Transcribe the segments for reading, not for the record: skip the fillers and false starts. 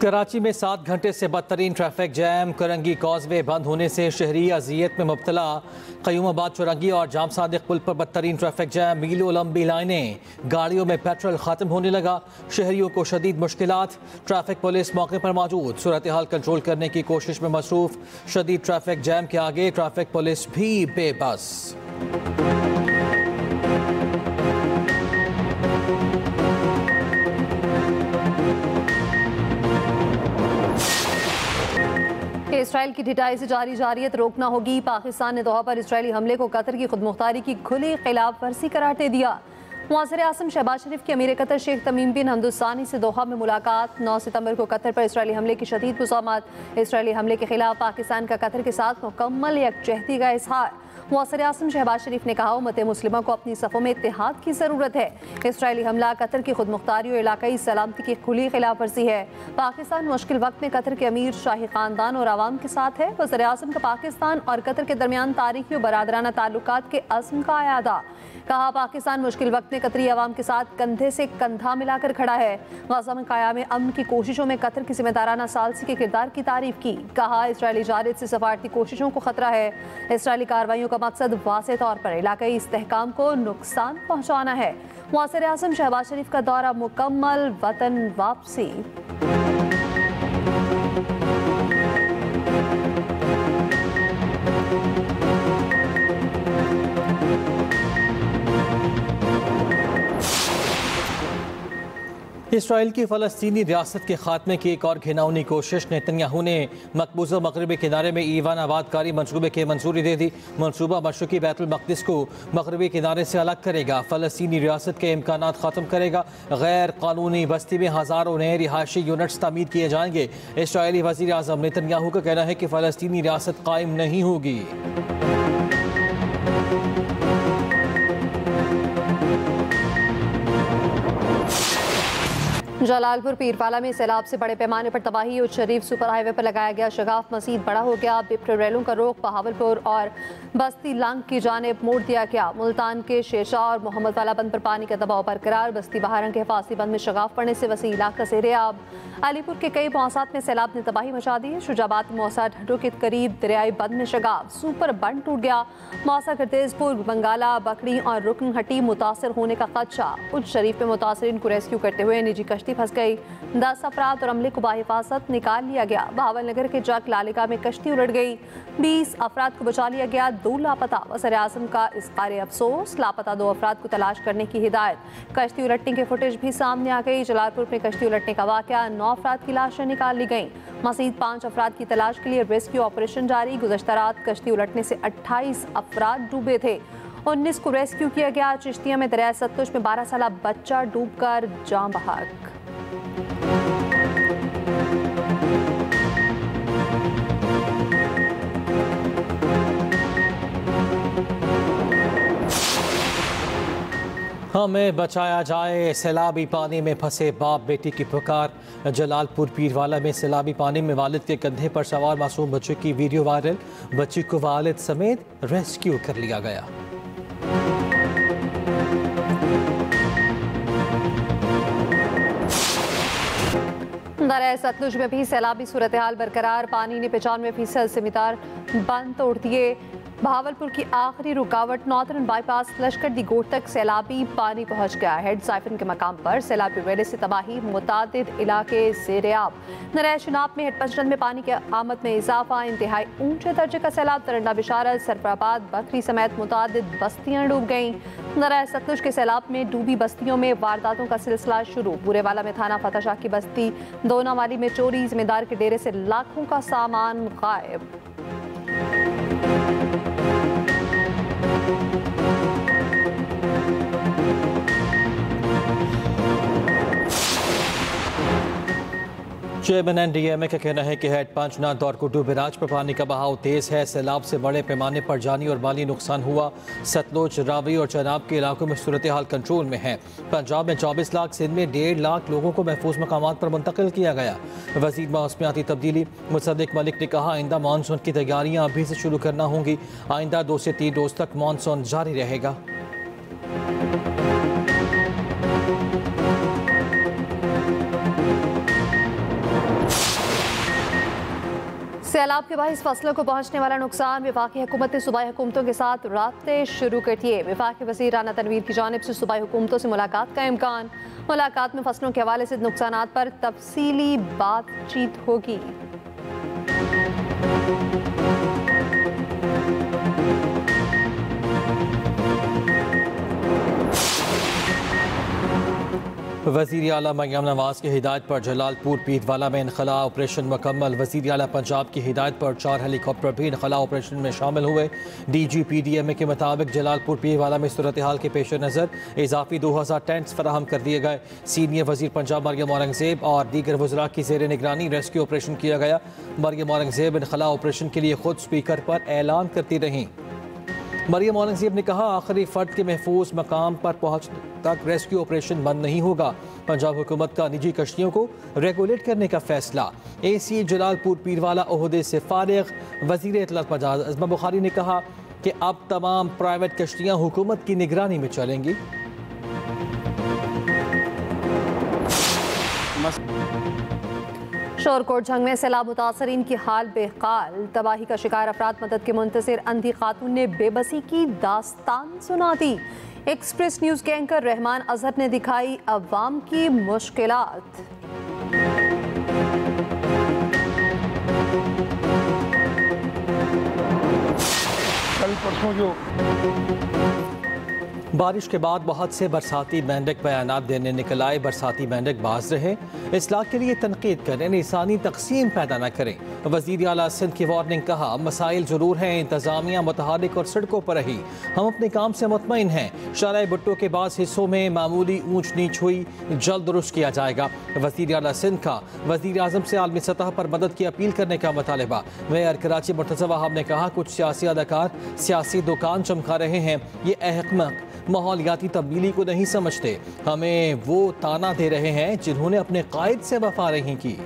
कराची में 7 घंटे से बदतरीन ट्रैफिक जैम। करंगी कॉजवे बंद होने से शहरी अजियत में मुब्तला। क़यूमाबाद चौरंगी और जाम सादिक पुल पर बदतरीन ट्रैफिक जैम, मीलों लंबी लाइनें, गाड़ियों में पेट्रोल खत्म होने लगा। शहरियों को शदीद मुश्किलात। ट्रैफिक पुलिस मौके पर मौजूद, सूरत हाल कंट्रोल करने की कोशिश में मसरूफ। शदीद ट्रैफिक जैम के आगे ट्रैफिक पुलिस भी बेबस। इसराइल की ढिठाई से जारी जारियत रोकना होगी। पाकिस्तान ने दोहा पर इसराइली हमले को कतर की खुदमुख्तारी की खुली खिलाफ वर्जी करार दे दिया। मुआज़िर आज़म शहबाज शरीफ की अमीर कतर शेख तमीम बिन हमद सानी से दोहा में मुलाकात। 9 सितंबर को कतर पर इसराइली हमले की शदीद मुज़ाहमत। इसराइली हमले के खिलाफ पाकिस्तान का कतर के साथ मुकम्मल यकजहती का इजहार। मुआज़िर आज़म शहबाज शरीफ ने कहा, उम्मत मुस्लिमा को अपनी सफ़ों में इत्तेहाद की ज़रूरत है। इसराइली हमला कतर की खुदमुख्तारी और इलाकाई सलामती की खुली खिलाफ वर्जी है। पाकिस्तान मुश्किल वक्त में कतर के अमीर, शाही ख़ानदान और आवाम के साथ है। वज़ीर आज़म का पाकिस्तान और कतर के दरमियान तारीखी और बरादराना ताल्लुकात के अज़्म का अयादा। कहा, पाकिस्तान मुश्किल वक्त में कतरी अवाम के साथ कंधे से कंधा मिलाकर खड़ा है। गज़ा में क़याम अमन की कोशिशों में कतर की जिम्मेदाराना सालसी के किरदार की तारीफ की। कहा, इसराइली जारियत से सफारती कोशिशों को खतरा है। इसराइली कार्रवाइयों का मकसद वाज़ेह तौर पर इलाकाई इस्तेहकाम को नुकसान पहुँचाना है। मुआज़िर आज़म शहबाज शरीफ का दौरा मुकम्मल, वतन वापसी। इसराइल की फ़लस्तीनी रियासत के खात्मे की एक और घिनौनी कोशिश। नेतन्याहू ने मकबूजा मगरबी किनारे में ईवान आबादकारी मंसूबे की मंजूरी दे दी। मंसूबा मशरक़ी बैतुल मक़दिस को मगरबी किनारे से अलग करेगा, फ़लस्तीनी रियासत के इम्कानात ख़त्म करेगा। गैर कानूनी बस्ती में हज़ारों नए रिहायशी यूनिट्स तामीर किए जाएंगे। इसराइली वज़ीर आज़म नेतन्याहू का कहना है कि फ़लस्तीनी रियासत कायम नहीं होगी। जलालपुर पीरपाला में सैलाब से बड़े पैमाने पर तबाही। उच्च शरीफ सुपर हाईवे पर लगाया गया शगाफ मजीद बड़ा हो गया। बिप्र रेलों का रुख बहावलपुर और बस्ती लंग की जानिब मोड़ दिया गया। मुल्तान के शेरशाह और मोहम्मद वाला बंद पर पानी का दबाव बरकरार। बस्ती बहारंग के हिफाजती बंद में शगाफ पड़ने से वसी इलाका सेरेआब। अलीपुर के कई मौसात में सैलाब ने तबाही मचा दी। शुजाबाद मौसा ढड्डों के करीब दरियाई बंद में शगाफ, सुपर बंद टूट गया। मौसा करतेजपुर, बंगाला, बकरी और रुकन हटी मुतासर होने का खदशा। उच्च शरीफ में मुतासरीन को रेस्क्यू करते हुए निजी कश्ती फंस गई। 10 अफराद और अमले को बाहिफाजत निकाल लिया गया। बहावल नगर के जग लालिका में कश्ती उलट गई। 20 अफराद को बचा लिया गया, 2 लापता। वज़ीर आज़म का इज़हार अफसोस, लापता 2 अफराद को तलाश करने की हिदायत। कश्ती उलटने की फुटेज भी सामने आ गई। जलालपुर में कश्ती उलटने का वाक़या, 9 अफराद की लाशें निकाल ली गईं। मज़ीद 5 अफराद की तलाश के लिए रेस्क्यू ऑपरेशन जारी। गुज़श्ता रात कश्ती उलटने से 28 अफराद डूबे थे, 19 को रेस्क्यू किया गया। चिश्तिया में दरिया सतलुज में 12 साला बच्चा डूबकर जान बहक। हमें बचाया जाए, सैलाबी पानी में फंसे बाप बेटी की पुकार। जलालपुर पीरवाला में सैलाबी पानी में वालिद के कंधे पर सवार मासूम बच्चे की वीडियो वायरल। बच्ची को वालिद समेत रेस्क्यू कर लिया गया। दरिया सतलुज में भी सैलाबी सूरत हाल बरकरार। पानी ने 95% से मितार बंद तोड़ दिए। बहावलपुर की आखिरी रुकावट नॉर्दर्न बाईपास लश्कर दी गोट तक सैलाबी पानी पहुंच गया। हेड साइफन के मकाम पर सैलाबी वेले से तबाही, मुतादिद इलाके ज़ेर-ए-आब। दरिया शनाब में हेडपंचरन में पानी के आमद में इजाफा। इंतहाई ऊंचे दर्जे का सैलाब। तरंडा बिशारत, सरफराबाद, बकरी समेत मुतादिद बस्तियां डूब गईं। दरिया सतलुज के सैलाब में डूबी बस्तियों में वारदातों का सिलसिला शुरू। बुरेवाला में थाना फतह शाह की बस्ती दोनावाली में चोरी, जिम्मेदार के डेरे से लाखों का सामान गायब। चेयरमैन NDMA का कहना है कि हेड पंचनाथ दौर कुड्डू बैराज पर पानी का बहाव तेज है। सैलाब से बड़े पैमाने पर जानी और माली नुकसान हुआ। सतलुज, रावी और चनाब के इलाकों में सूरत हाल कंट्रोल में है। पंजाब में 24 लाख, सिंध में 1.5 लाख लोगों को महफूज मकामात पर मुंतकिल किया गया। वज़ीर मौसमियाती तब्दीली मुसद्दिक मलिक ने कहा, आइंदा मानसून की तैयारियाँ अभी से शुरू करना होंगी। आइंदा 2 से 3 रोज़ तक मानसून जारी रहेगा। सैलाब के बाइस फसलों को पहुंचने वाला नुकसान, वफाकी हुकूमत ने सूबाई हुकूमतों के साथ राब्ते शुरू कर दिए। वफाकी वज़ीर राना तनवीर की जानिब से सूबाई हुकूमतों से मुलाकात का इम्कान। मुलाकात में फसलों के हवाले से नुकसानात पर तफसीली बातचीत होगी। वज़ीर आला मरियम नवाज़ की हिदायत पर जलालपुर पीरवाला में इनखला ऑपरेशन मुकम्मल। वज़ीर आला पंजाब की हिदायत पर 4 हेलीकॉप्टर भी इनखला ऑपरेशन में शामिल हुए। DGPDMA के मुताबिक जलालपुर पीरवाला में सूरत हाल के पेश नज़र इजाफी 2000 टेंट्स फराहम कर दिए गए। सीनियर वज़ीर पंजाब मरियम औरंगज़ेब और दीगर वज़रा की ज़ेर निगरानी रेस्क्यू ऑपरेशन किया गया। मरियम औरंगज़ेब इनखला ऑपरेशन के लिए खुद स्पीकर पर ऐलान करती रहीं। मरियम औरंगज़ेब ने कहा, आखिरी फ़र्द के महफूज मकाम पर पहुँच तक रेस्क्यू ऑपरेशन बंद नहीं होगा। पंजाब हुकूमत का निजी कश्तियों को रेगुलेट करने का फैसला। AC जलालपुर पीरवाला ओहदे से फारिग। वज़ीर इत्तलात पंजाब अज़मा बुखारी ने कहा कि अब तमाम प्राइवेट कश्तियाँ हुकूमत की निगरानी में चलेंगी। शोरकोट झंग में सैलाब मुतासरीन की हाल बेहाल। तबाही का शिकार अफराद मदद के मुंतज़िर अंधी खातून ने बेबसी की दास्तान सुना दी। एक्सप्रेस न्यूज़ के एंकर रहमान अजहर ने दिखाई अवाम की मुश्किलात। कल परसों जो बारिश के बाद बहुत से बरसाती मेंढक बयानात देने निकल आए। बरसाती मेंढक बाज रहे, इस्लाह के लिए तनकीद करें, इंसानी तकसीम पैदा न करें। वज़ीर आला सिंध की वार्निंग। कहा, मसाइल ज़रूर हैं, इंतज़ामिया मुतहरिक और सड़कों पर रही, हम अपने काम से मुतमईन हैं। शराय भुट्टो के बाद हिस्सों में मामूली ऊंच नीच हुई, जल्द दुरुस्त किया जाएगा। वज़ीर आला सिंध का वज़ीर आज़म से आलमी सतह पर मदद की अपील करने का मुतालबा। मेयर कराची मुर्तज़ा वहाब ने कहा, कुछ सियासी अदाकार सियासी दुकान चमका रहे हैं, ये अहमक माहौलियाती तब्दीली को नहीं समझते, हमें वो ताना दे रहे हैं जिन्होंने अपने कायद से वफा नहीं की।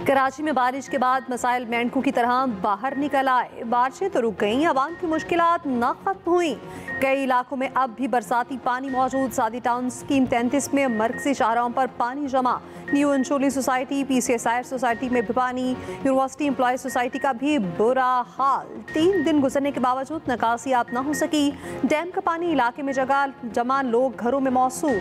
कराची में बारिश के बाद मसाइल मेंढकों की तरह बाहर निकल आए। बारिशें तो रुक गईं, आवाम की मुश्किलात न खत्म हुई। कई इलाकों में अब भी बरसाती पानी मौजूद। सादी टाउन स्कीम 33 में मरकजी शाहराहों पर पानी जमा। न्यू अंशोली सोसाइटी, PCSI सोसाइटी में भी पानी। यूनिवर्सिटी एम्प्लॉय सोसाइटी का भी बुरा हाल। 3 दिन गुजरने के बावजूद निकासियात न हो सकी। डैम का पानी इलाके में जगह जमा, लोग घरों में मौसूल।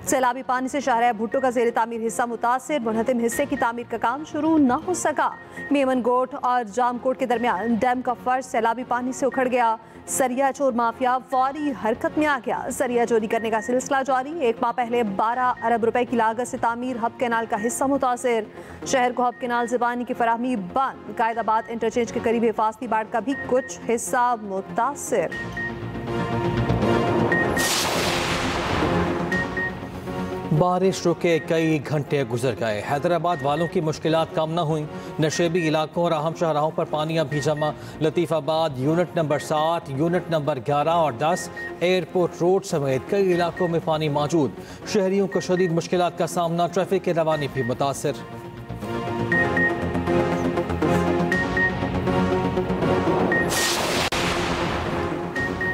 सैलाबी पानी से शाहराह भुट्टो का ज़ेर तामीर हिस्सा मुतासिर। मुनहतिम हिस्से की तामीर का काम शुरू न हो सका। मेमन गोट और जामकोट के दरमियान डैम का फर्श सैलाबी पानी से उखड़ गया। सरिया चोर माफिया फौरी हरकत में आ गया। सरिया चोरी करने का सिलसिला जारी। 1 माह पहले 12 अरब रुपए की लागत से तामीर हब कैनाल का हिस्सा मुतासिर। शहर को हब कैनाल से पानी की फराहमी बंद। कायदाबाद इंटरचेंज के करीब हिफाजती बाड़ का भी कुछ हिस्सा मुतासिर। बारिश रुके कई घंटे गुजर गए। हैदराबाद वालों की मुश्किलात कम न हुई। नशेबी इलाकों और अहम शाहराहों पर पानी अब भी जमा। Latifabad unit number 7, unit number 11 और 10, एयरपोर्ट रोड समेत कई इलाकों में पानी मौजूद। शहरियों को शदीद मुश्किलात का सामना। ट्रैफिक की रवानी भी मुतासिर।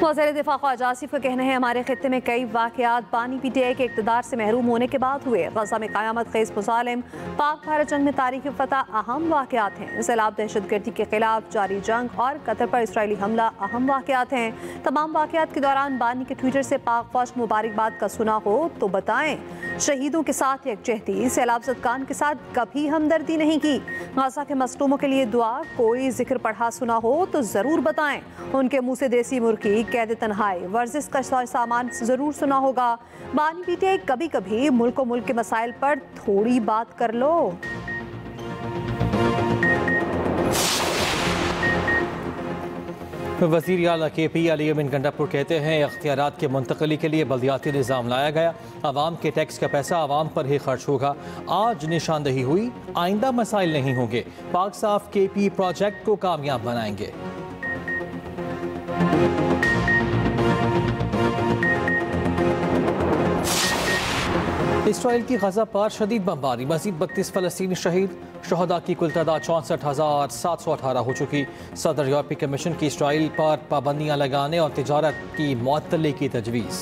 वज़ीर दिफा ख्वाजा आसिफ का कहना है, हमारे खित्ते में कई वाक़यात पानी पीटीआई के इक़्तिदार से महरूम होने के बाद हुए। गज़ा में क़यामत ख़ेज़ मुसालिम, पाक भारत जंग में तारीख़ फ़तह अहम वाक़यात हैं। सैलाब, दहशतगर्दी के खिलाफ जारी जंग और कतर पर इसराइली हमला अहम वाक़यात हैं। तमाम वाक़यात के दौरान बानी के ट्विटर से पाक फ़ौज मुबारकबाद का सुना हो तो बताएं। शहीदों के साथ यकजहती, सैलाब ज़दगान के साथ कभी हमदर्दी नहीं की। गज़ा के मज़लूमों के लिए दुआ, कोई जिक्र पढ़ा सुना हो तो ज़रूर बताएं। उनके मुँह से देसी मुर्गी, कैद तन्हाई, वर्जिश का सामान जरूर सुना होगा। बानी पीटीआई कभी कभी मुल्क और मुल्क के मसाइल पर थोड़ी बात कर लो। वज़ीर आला KP अली अमीन गंडापुर कहते हैं, इख्तियारात के मुंतकली के लिए बल्दियाती निज़ाम लाया गया। आवाम के टैक्स का पैसा आवाम पर ही खर्च होगा। आज निशानदही हुई, आइंदा मसाइल नहीं होंगे। पाक साफ KP प्रोजेक्ट को कामयाब बनाएंगे। इसराइल की गजा पर शदीद बमबारी, मजीद 32 फ़लस्तीनी शहीद। शहदा की कुल तादाद 64,718 हो चुकी। सदर यूरोपीय कमीशन की इसराइल पर पाबंदियां लगाने और तिजारत की मुअत्तली की तजवीज़।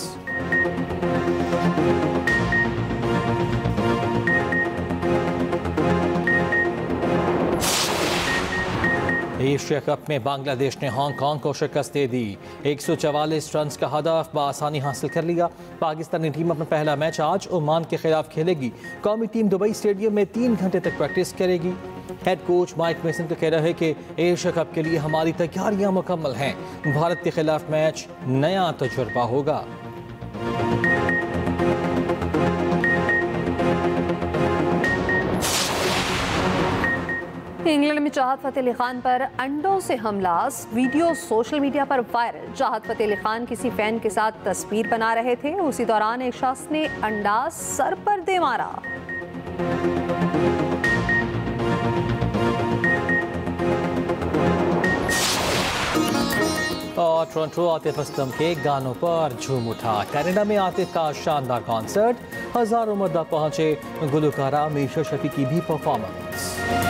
एशिया कप में बांग्लादेश ने हांगकांग को शिकस्त दे दी। 144 रन का हदफ बआसानी हासिल कर लिया। पाकिस्तानी टीम अपना पहला मैच आज ओमान के खिलाफ खेलेगी। कौमी टीम दुबई स्टेडियम में 3 घंटे तक प्रैक्टिस करेगी। हेड कोच माइक मेसन का कहना है कि एशिया कप के लिए हमारी तैयारियां मुकम्मल हैं। भारत के खिलाफ मैच नया तजुर्बा होगा। इंग्लैंड में चाहत फतेह अली खान पर अंडों से हमला, वीडियो सोशल मीडिया पर वायरल। चाहत फतेह अली खान किसी फैन के साथ तस्वीर बना रहे थे। उसी दौरान एक शख्स ने अंडा सर पर दे मारा। और टोरंटो आतिफ असलम के गानों पर झूम उठा। कनाडा में आतिफ का शानदार कॉन्सर्ट, हजारों मर्दा पहुंचे। गुलकारा मीशा शफी की भी परफॉर्मेंस।